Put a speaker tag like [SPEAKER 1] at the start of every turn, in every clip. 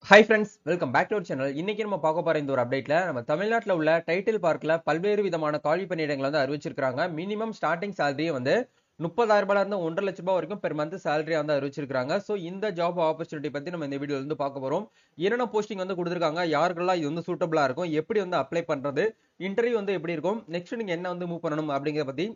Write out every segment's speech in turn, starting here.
[SPEAKER 1] Hi friends, welcome back to our channel. இன்னைக்கு நம்ம பார்க்க போற இந்த ஒரு அப்டேட்ல நம்ம தமிழ்நாட்டில் உள்ள டைட்டில் பார்க்ல பல்வேறு விதமான காலி பணியிடங்களை வந்து அறிவிச்சிருக்காங்க. மினிமம் ஸ்டார்டிங் சேலரியே வந்து 30,000 இருந்து 1,50,000 வரைக்கும் பெர் மந்த் சேலரி வந்து அறிவிச்சிருக்காங்க. ஸோ இந்த ஜாப் ஆப்பர்ச்சுனிட்டி பத்தி நம்ம இந்த வீடியோல இருந்து பார்க்க போறோம். என்னென்ன போஸ்டிங் வந்து கொடுத்துருக்காங்க, யாருக்கெல்லாம் இது வந்து சூட்டபிளா இருக்கும், எப்படி வந்து அப்ளை பண்றது, இன்டர்வியூ வந்து எப்படி இருக்கும், நெக்ஸ்ட் நீங்க என்ன வந்து மூவ் பண்ணணும் அப்படிங்கிறத பத்தி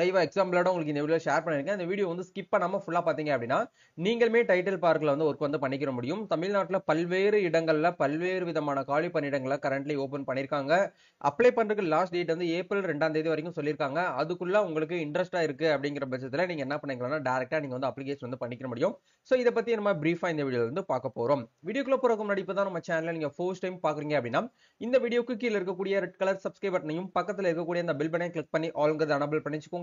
[SPEAKER 1] லைவா எக்ஸாம்பிளோட உங்களுக்கு இந்த வீடியோ ஷேர் பண்ணிருக்கேன். இந்த வீடியோ வந்து ஸ்கிப் பண்ணாம ஃபுல்லா பாத்தீங்க அப்படின்னா நீங்களுமே டைட்டில் பார்க்ல வந்து ஒர்க் வந்து பண்ணிக்கிற முடியும். தமிழ்நாட்டில் பல்வேறு இடங்கள்ல பல்வேறு விதமான காலி பணியிடங்களை கரண்ட்லி ஓபன் பண்ணிருக்காங்க. அப்ளை பண்றதுக்கு லாஸ்ட் டேட் வந்து ஏப்ரல் 2ஆம் தேதி வரைக்கும் சொல்லியிருக்காங்க. அதுக்குள்ள உங்களுக்கு இன்ட்ரெஸ்டா இருக்கு அப்படிங்கிற பட்சத்துல நீங்க என்ன பண்ணிக்கலாம்னா டைரக்டா நீங்க வந்து அப்ளிகேஷன் வந்து பண்ணிக்க முடியும். சோ இதை பத்தி நம்ம பிரீஃபா இந்த வீடியோல வந்து பார்க்க போறோம். வீடியோக்குள்ள போறதுக்கு முன்னாடி இப்பதான் நம்ம சேனலை நீங்க ஃபர்ஸ்ட் டைம் பாக்குறீங்க அப்படின்னா இந்த வீடியோக்கு கீழே இருக்கக்கூடிய ரெட் கலர் சப்ஸ்கிரைப் பட்டனையும் பக்கத்துல இருக்கக்கூடிய அந்த பெல் பட்டனை கிளிக் பண்ணி ஆல்ங்கிறத எனேபிள் பண்ணிச்சுக்கோங்க.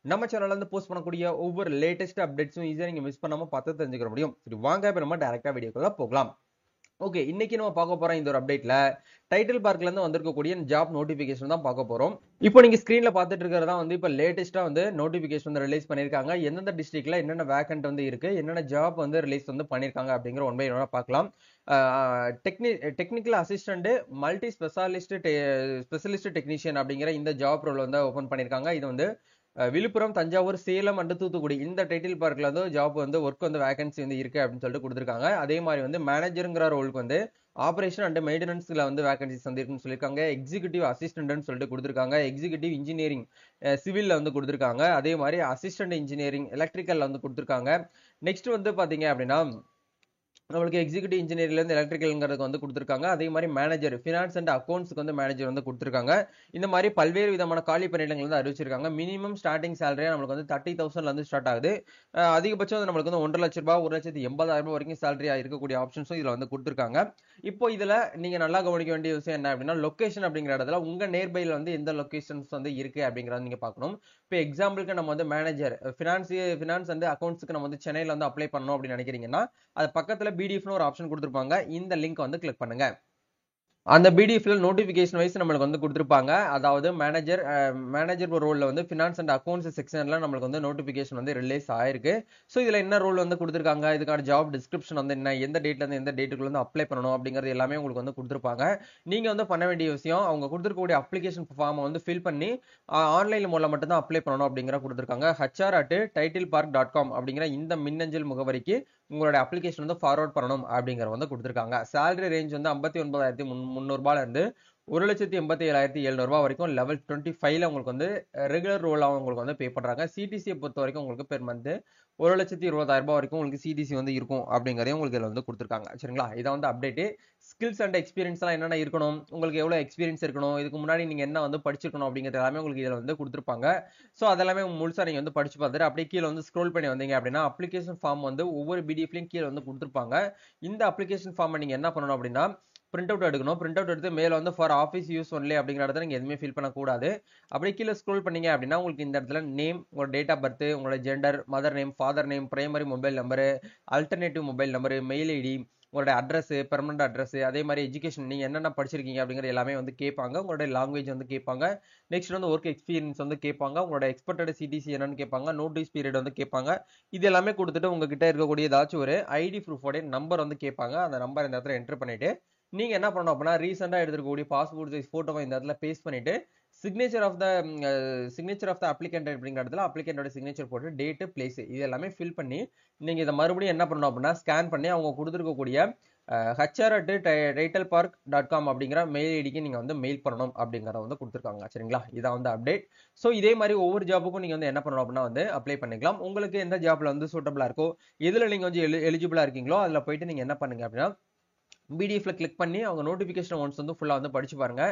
[SPEAKER 1] நம்ம சேனல்ல இருந்து போஸ்ட் பண்ணக்கூடிய ஒவ்வொரு லேட்டஸ்ட் அப்டேட்ஸும் ஈஸியா நீங்க மிஸ் பண்ணாம பார்த்து தெரிஞ்சுக்க முடியும். சரி, வாங்க இப்ப நம்ம டைரக்டா வீடியோக்குள்ள போகலாம். ஓகே, இன்னைக்கு நம்ம பார்க்க போறோம் இந்த ஒரு அப்டேட்ல டைட்டில் பார்க்ல இருந்து வந்திருக்கக்கூடிய ஜாப் நோட்டிபிகேஷன் தான் பார்க்க போறோம். இப்போ நீங்க ஸ்கிரீன்ல பார்த்துட்டு இருக்கிறதா வந்து இப்போ லேட்டஸ்டா வந்து நோட்டிபிகேஷன் வந்து ரிலீஸ் பண்ணிருக்காங்க. எந்தெந்த டிஸ்ட்ரிக்ட்ல என்னென்ன வேகன்ட் வந்து இருக்கு, என்னென்ன ஜாப் வந்து ரிலீஸ் வந்து பண்ணிருக்காங்க அப்படிங்கிற ஒன் பை ஒன்னா பார்க்கலாம். Technical assistant multi specialist technician அப்படிங்கிற இந்த ஜாப் ரோல் வந்து ஓபன் பண்ணிருக்காங்க. இது வந்து விழுப்புரம், தஞ்சாவூர், சேலம் அண்ட் தூத்துக்குடி இந்த டைட்டில் பார்க்ல வந்து ஜாப் வந்து ஒர்க் வந்து வேகன்சி வந்து இருக்கு அப்படின்னு சொல்லிட்டு கொடுத்துருக்காங்க. அதே மாதிரி வந்து மேனேஜருங்கிற ரோலுக்கு வந்து ஆபரேஷன் அண்ட் மெயின்டெனன்ஸ்ல வந்து வேகன்சிஸ் வந்து இருக்குன்னு சொல்லியிருக்காங்க. எக்ஸிகியூட்டிவ் அசிஸ்டன்ட்னு சொல்லிட்டு கொடுத்துருக்காங்க. எக்ஸிகியூட்டிவ் இன்ஜினியரிங் சிவில்ல வந்து கொடுத்துருக்காங்க. அதே மாதிரி அசிஸ்டன்ட் இன்ஜினியரிங் எலக்ட்ரிக்கல்ல வந்து கொடுத்துருக்காங்க. நெக்ஸ்ட் வந்து பாத்தீங்க அப்படின்னா நம்மளுக்கு எக்ஸிகியூட்டிவ் இன்ஜினியரிங்ல இருந்து எலக்ட்ரிக்கல்ங்கிறதுக்கு வந்து கொடுத்துருக்காங்க. அதே மாதிரி மேனேஜர் ஃபினான்ஸ் அண்ட் அக்கௌண்ட்ஸ்க்கு வந்து மேனேஜர் வந்து கொடுத்துருக்காங்க. இந்த மாதிரி பல்வேறு விதமான காலி பணியிடங்கள் வந்து அறிவிச்சிருக்காங்க. மினிமம் ஸ்டார்டிங் சேலரியா நம்மளுக்கு வந்து 30,000 இருந்து ஸ்டார்ட் ஆகுது. அதிகபட்சம் வந்து நம்மளுக்கு வந்து 1,50,000 1,80,000 வரைக்கும் சேலரியா இருக்கக்கூடிய ஆப்ஷன்ஸும் இதுல வந்து கொடுத்துருக்காங்க. இப்போ இதுல நீங்க நல்லா கவனிக்க வேண்டிய விஷயம் என்ன அப்படின்னா லொகேஷன் அப்படிங்கிற இடத்துல உங்க நேர்பைல வந்து எந்த லொகேஷன்ஸ் வந்து இருக்கு அப்படிங்கறத நீங்க பார்க்கணும். இப்போ எக்ஸாம்பிளுக்கு நம்ம வந்து மேனேஜர் ஃபினான்ஸ் அண்ட் அக்கௌண்ட்ஸ்க்கு நம்ம வந்து சென்னையில வந்து அப்ளை பண்ணணும் அப்படின்னு நினைக்கிறீங்கன்னா அது பக்கத்துல பிடிஎஃப்னு ஒரு ஆப்ஷன் கொடுத்திருப்பாங்க. இந்த லிங்க் வந்து கிளிக் பண்ணுங்க. அந்த பிடிஎஃப்ல நோட்டிபிகேஷன் வைஸ் நம்மளுக்கு வந்து கொடுத்திருப்பாங்க. அதாவது மேனேஜர் ரோல்ல வந்து ஃபினான்ஸ் அண்ட் அக்கௌண்ட்ஸ் செக்ஷன்ல நம்மளுக்கு வந்து நோட்டிபிகேஷன் வந்து ரிலீஸ் ஆயிருக்கு. ஸோ இதுல என்ன ரோல் வந்து கொடுத்திருக்காங்க, இதுக்கான ஜாப் டிஸ்கிரிப்ஷன் வந்து என்ன, எந்த டேட்ல இருந்து எந்த டேட்டுக்குள்ள வந்து அப்ளை பண்ணணும் அப்படிங்கிறது எல்லாமே உங்களுக்கு வந்து கொடுத்திருப்பாங்க. நீங்க வந்து பண்ண வேண்டிய விஷயம் அவங்க கொடுத்திருக்கக்கூடிய அப்ளிகேஷன் ஃபார்மை வந்து ஃபில் பண்ணி ஆன்லைன் மூலம் மட்டும் தான் அப்ளை பண்ணணும் அப்படிங்கிற கொடுத்திருக்காங்க. hr@titlepark.com அப்படிங்கிற இந்த மின்னஞ்சல் முகவரிக்கு உங்களோட அப்ளிகேஷன் வந்து ஃபார்வர்ட் பண்ணணும் அப்படிங்கிற வந்து கொடுத்திருக்காங்க. சேலரி ரேஞ்ச் வந்து 59,300 இருந்து 1,87,700 வரைக்கும் லெவல் 25ல உங்களுக்கு வந்து ரெகுலர் ரோலா உங்களுக்கு வந்து பே பண்றாங்க. சிடிசியை பொறுத்த வரைக்கும் உங்களுக்கு பெர் மந்த் 1,20,000 வரைக்கும் உங்களுக்கு சிடிசி வந்து இருக்கும் அப்படிங்கறதையும் உங்களுக்கு இதுல வந்து கொடுத்திருக்காங்க. சரிங்களா, இதான் வந்து அப்டேட். ஸ்கில்ஸ் அண்ட் எக்ஸ்பீரியன்ஸ் எல்லாம் என்னென்ன இருக்கணும், உங்களுக்கு எவ்வளவு எக்ஸ்பீரியன்ஸ் இருக்கணும், இதுக்கு முன்னாடி நீங்க என்ன வந்து படிச்சிருக்கணும் அப்படிங்கிறது எல்லாமே உங்களுக்கு இதுல வந்து கொடுத்திருப்பாங்க. சோ அதெல்லாமே முழுசா நீங்க வந்து படிச்சு பார்த்துட்டு அப்படியே கீழே வந்து ஸ்க்ரோல் பண்ணி வந்தீங்க அப்படின்னா அப்ளிகேஷன் ஃபார்ம் வந்து ஒவ்வொரு பிடிஎஃப்லயும் கீழே வந்து கொடுத்திருப்பாங்க. இந்த அப்ளிகேஷன் ஃபார்மை நீங்க என்ன பண்ணணும் அப்படின்னா பிரிண்ட் அவுட் எடுக்கணும். பிரிண்ட் அவுட் எடுத்து மேல வந்து ஃபார் ஆஃபீஸ் யூஸ் ஒன்லி அப்படிங்கிற இடத்துல நீங்க எதுவுமே ஃபில் பண்ணக்கூடாது. அப்படியே கீழே ஸ்க்ரோல் பண்ணீங்க அப்படின்னா உங்களுக்கு இந்த இடத்துல நேம், உங்களோட டேட் ஆஃப் பர்த், உங்களோட gender, mother name, father name, primary mobile number, alternative mobile number, mail ID, உங்களோட அட்ரஸ், பெர்மனன்ட் அட்ரஸ், அதே மாதிரி எஜுகேஷன் நீங்க என்னென்ன படிச்சிருக்கீங்க அப்படிங்கிற எல்லாமே வந்து கேட்பாங்க. உங்களோட லாங்குவேஜ் வந்து கேட்பாங்க. நெக்ஸ்ட் வந்து ஒர்க் எக்ஸ்பீரியன்ஸ் வந்து கேட்பாங்க. உங்களோட எக்ஸ்பெக்டட் சிடிசி என்னன்னு கேட்பாங்க. நோட்டீஸ் பீரியட் வந்து கேட்பாங்க. இது எல்லாமே கொடுத்துட்டு உங்ககிட்ட இருக்கக்கூடிய ஏதாச்சும் ஒரு ஐடி ப்ரூஃபோட நம்பர் வந்து கேட்பாங்க. அந்த நம்பர் இந்த இடத்துல என்டர் பண்ணிட்டு நீங்க என்ன பண்ணணும் அப்படின்னா ரீசெண்டா எடுத்துக்கூடிய பாஸ்போர்ட் சைஸ் போட்டோவை இந்த இடத்துல பேஸ்ட் பண்ணிட்டு சிக்னேச்சர் ஆஃப் த அப்ளிகண்ட் அப்படிங்கிற இடத்துல அப்ளிகண்டோட சிக்னேச்சர் போட்டு டேட், பிளேஸ் இது எல்லாமே ஃபில் பண்ணி நீங்க இதை மறுபடியும் என்ன பண்ணணும் அப்படின்னா ஸ்கேன் பண்ணி அவங்க கொடுத்துருக்கக்கூடிய hr@titlepark.com அப்படிங்கிற மெயில் ஐடிக்கு நீங்க வந்து மெயில் பண்ணணும் அப்படிங்கறத வந்து கொடுத்துருக்காங்க. சரிங்களா, இதான் வந்து அப்டேட். சோ இதே மாதிரி ஒவ்வொரு ஜாபுக்கும் நீங்க வந்து என்ன பண்ணணும் அப்படின்னா வந்து அப்ளை பண்ணிக்கலாம். உங்களுக்கு எந்த ஜாப்ல வந்து சூட்டபிளா இருக்கோ, எதுல நீங்க வந்து எலிஜிபிளா இருக்கீங்களோ அதுல போயிட்டு நீங்க என்ன பண்ணுங்க அப்படின்னா பிடிஎஃப்ல கிளிக் பண்ணி அவங்க நோட்டிபிகேஷன் ஒன்ஸ் வந்து ஃபுல்லா வந்து படிச்சு பாருங்க.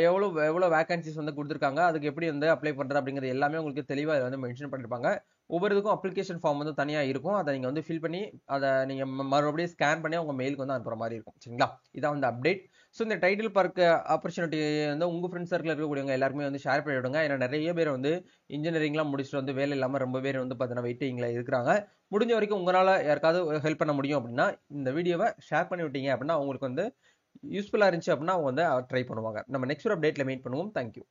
[SPEAKER 1] எவ்வளவு வேகன்சிஸ் வந்து கொடுத்துருக்காங்க, அதுக்கு எப்படி வந்து அப்ளை பண்றது அப்படிங்கிறது எல்லாமே உங்களுக்கு தெளிவா வந்து மென்ஷன் பண்ணிருப்பாங்க. ஒவ்வொருக்கும் அப்ளிகேஷன் ஃபார்ம் வந்து தனியா இருக்கும். அதை நீங்க வந்து ஃபில் பண்ணி அதை நீங்க மறுபடியும் ஸ்கேன் பண்ணி அவங்க மெயிலுக்கு வந்து அனுப்புற மாதிரி இருக்கும். சரிங்களா, இதான் வந்து அப்டேட். ஸோ இந்த டைட்டில் பார்க் ஆப்பர்ச்சுனிட்டி வந்து உங்க ஃப்ரெண்ட்ஸ் சர்க்கிள் இருக்கக்கூடியவங்க எல்லாருமே வந்து ஷேர் பண்ணி விடுங்க. ஏன்னா நிறைய பேர் வந்து இன்ஜினியரிங்லாம் முடிச்சுட்டு வந்து வேலை இல்லாம ரொம்ப பேர் வந்து பார்த்தீங்கன்னா வெயிட்டிங்ல இருக்கிறாங்க. முடிஞ்ச வரைக்கும் உங்களால யாருக்காவது ஹெல்ப் பண்ண முடியும் அப்படின்னா இந்த வீடியோவை ஷேர் பண்ணி விட்டீங்க அப்படின்னா அவங்களுக்கு வந்து யூஸ்ஃபுல்லா இருந்துச்சு அப்படின்னா அவங்க வந்து ட்ரை பண்ணுவாங்க. நம்ம நெக்ஸ்ட் ஒரு அப்டேட்ல மீட் பண்ணுவோம். தேங்க்யூ.